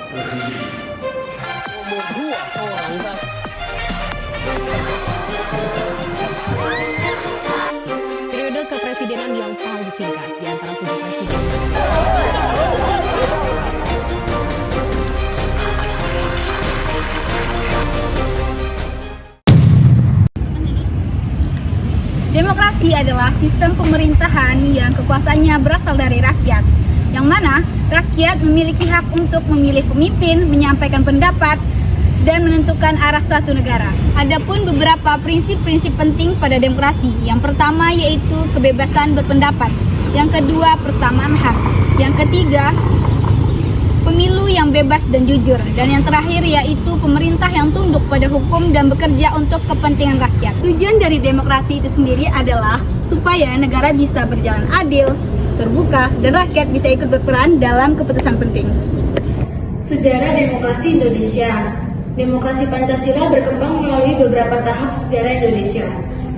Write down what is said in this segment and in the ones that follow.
Periode kepresidenan yang paling singkat di antara 7 presiden. Demokrasi adalah sistem pemerintahan yang kekuasaannya berasal dari rakyat, yang mana rakyat memiliki hak untuk memilih pemimpin, menyampaikan pendapat, dan menentukan arah suatu negara. Adapun beberapa prinsip-prinsip penting pada demokrasi. Yang pertama yaitu kebebasan berpendapat, yang kedua persamaan hak, yang ketiga pemilu yang bebas dan jujur, dan yang terakhir yaitu pemerintah yang tunduk pada hukum dan bekerja untuk kepentingan rakyat. Tujuan dari demokrasi itu sendiri adalah supaya negara bisa berjalan adil, terbuka, dan rakyat bisa ikut berperan dalam keputusan penting. Sejarah demokrasi Indonesia. Demokrasi Pancasila berkembang melalui beberapa tahap sejarah Indonesia.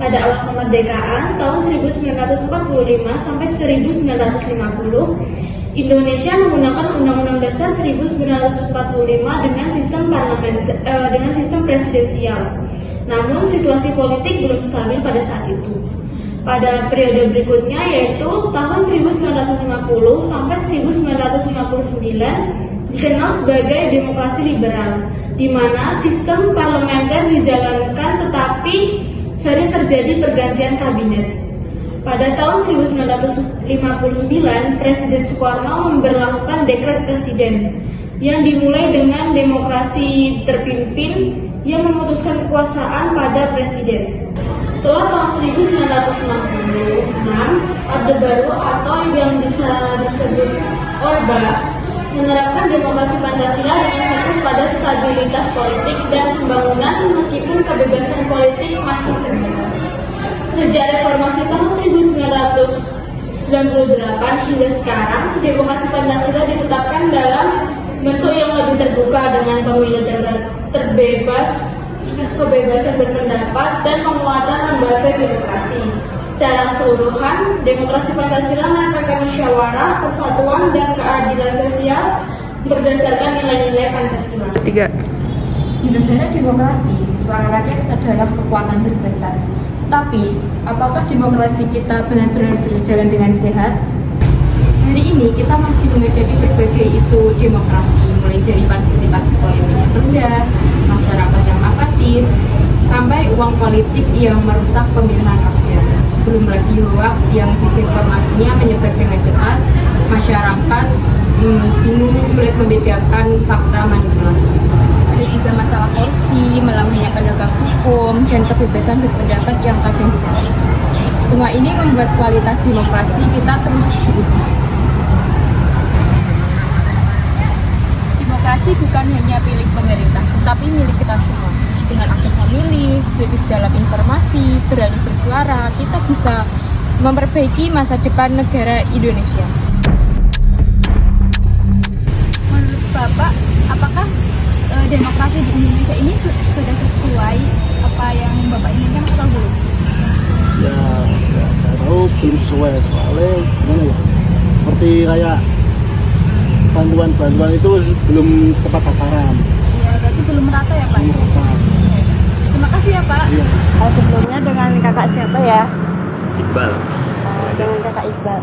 Pada awal kemerdekaan tahun 1945 sampai 1950, Indonesia menggunakan Undang-Undang Dasar 1945 dengan sistem presidensial. Namun situasi politik belum stabil pada saat itu. Pada periode berikutnya yaitu tahun 1950 sampai 1959 dikenal sebagai demokrasi liberal, di mana sistem parlementer dijalankan tetapi sering terjadi pergantian kabinet. Pada tahun 1959, Presiden Soekarno memberlakukan dekret presiden yang dimulai dengan demokrasi terpimpin yang memutuskan kekuasaan pada presiden. Setelah tahun 1966, Orde Baru atau yang bisa disebut Orba menerapkan demokrasi Pancasila dengan fokus pada stabilitas politik dan pembangunan meskipun kebebasan politik masih terbatas. Sejak reformasi tahun 1998 hingga sekarang, demokrasi Pancasila ditetapkan dalam bentuk yang lebih terbuka dengan pemilu terbebas, kebebasan berpendapat, dan penguatan lembaga demokrasi. Secara keseluruhan, demokrasi Pancasila menekankan musyawarah, persatuan, dan keadilan sosial berdasarkan nilai-nilai Pancasila. 3. Di negara demokrasi, suara rakyat adalah kekuatan terbesar. Tapi, apakah demokrasi kita benar-benar berjalan dengan sehat? Hari ini kita masih menghadapi berbagai isu demokrasi, mulai dari partisipasi politik yang rendah, masyarakat yang apatis, sampai uang politik yang merusak pemilihan rakyat. Belum lagi hoax yang disinformasinya menyebar dengan cepat, masyarakat bingung, sulit membedakan fakta manipulasi. Ada juga masalah korupsi, melemahnya penegak hukum, dan kebebasan berpendapat yang kadang dibatasi. Semua ini membuat kualitas demokrasi kita terus diuji. Demokrasi bukan hanya milik pemerintah, tetapi milik kita semua. Dengan aktif memilih, kritis dalam informasi, berani bersuara, kita bisa memperbaiki masa depan negara Indonesia. Menurut Bapak, apakah demokrasi di Indonesia ini sudah sesuai apa yang Bapak inginkan atau belum? Ya, nggak tahu, belum sesuai soalnya gimana ya? Seperti kayak bantuan itu belum tepat sasaran. Iya, berarti belum merata ya Pak? Belum merata. Terima kasih ya Pak. Iya. Sebelumnya dengan kakak siapa ya? Iqbal. Dengan kakak Iqbal.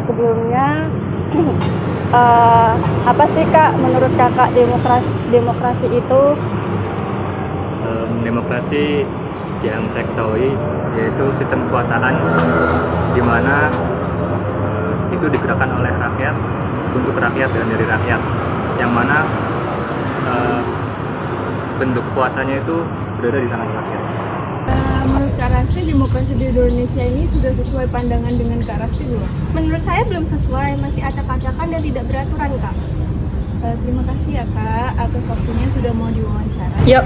Sebelumnya apa sih Kak menurut kakak demokrasi itu? Demokrasi yang saya ketahui yaitu sistem kekuasaan di mana itu digerakkan oleh rakyat untuk rakyat dan dari rakyat, yang mana bentuk kekuasaannya itu berada di tangan rakyat. Menurut Kak Rasti, demokrasi di Indonesia ini sudah sesuai pandangan dengan Kak Rasti belum? Menurut saya belum sesuai, masih acak-acakan dan tidak beraturan Kak. Terima kasih ya Kak atas waktunya sudah mau diwawancara. Yuk.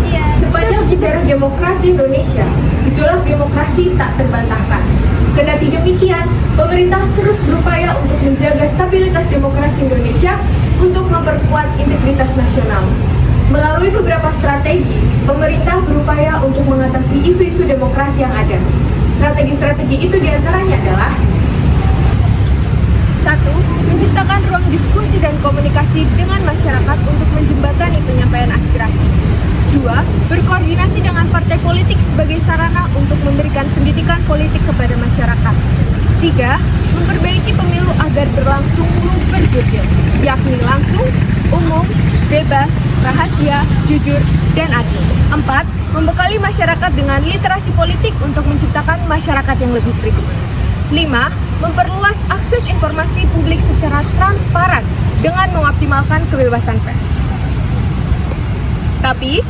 Iya. Sepanjang sejarah demokrasi Indonesia, gejolak demokrasi tak terbantahkan. Kendati demikian, pemerintah terus berupaya untuk menjaga stabilitas demokrasi Indonesia untuk memperkuat integritas nasional. Melalui beberapa strategi, pemerintah berupaya untuk mengatasi isu-isu demokrasi yang ada. Strategi-strategi itu diantaranya adalah: 1. Menciptakan ruang diskusi dan komunikasi dengan masyarakat politik sebagai sarana untuk memberikan pendidikan politik kepada masyarakat. 3. Memperbaiki pemilu agar berlangsung berjurdil, yakni langsung, umum, bebas, rahasia, jujur, dan adil. 4. Membekali masyarakat dengan literasi politik untuk menciptakan masyarakat yang lebih kritis. 5. Memperluas akses informasi publik secara transparan dengan mengoptimalkan kebebasan pers. Tapi,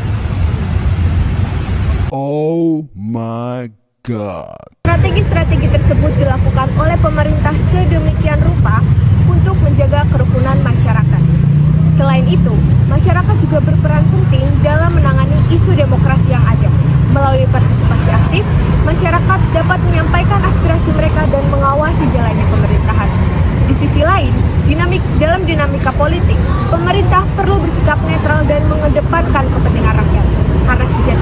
oh my god. Strategi-strategi tersebut dilakukan oleh pemerintah sedemikian rupa untuk menjaga kerukunan masyarakat. Selain itu, masyarakat juga berperan penting dalam menangani isu demokrasi yang ada. Melalui partisipasi aktif, masyarakat dapat menyampaikan aspirasi mereka dan mengawasi jalannya pemerintahan. Di sisi lain, dalam dinamika politik, pemerintah perlu bersikap netral dan mengedepankan kepentingan rakyat. Karena sejatinya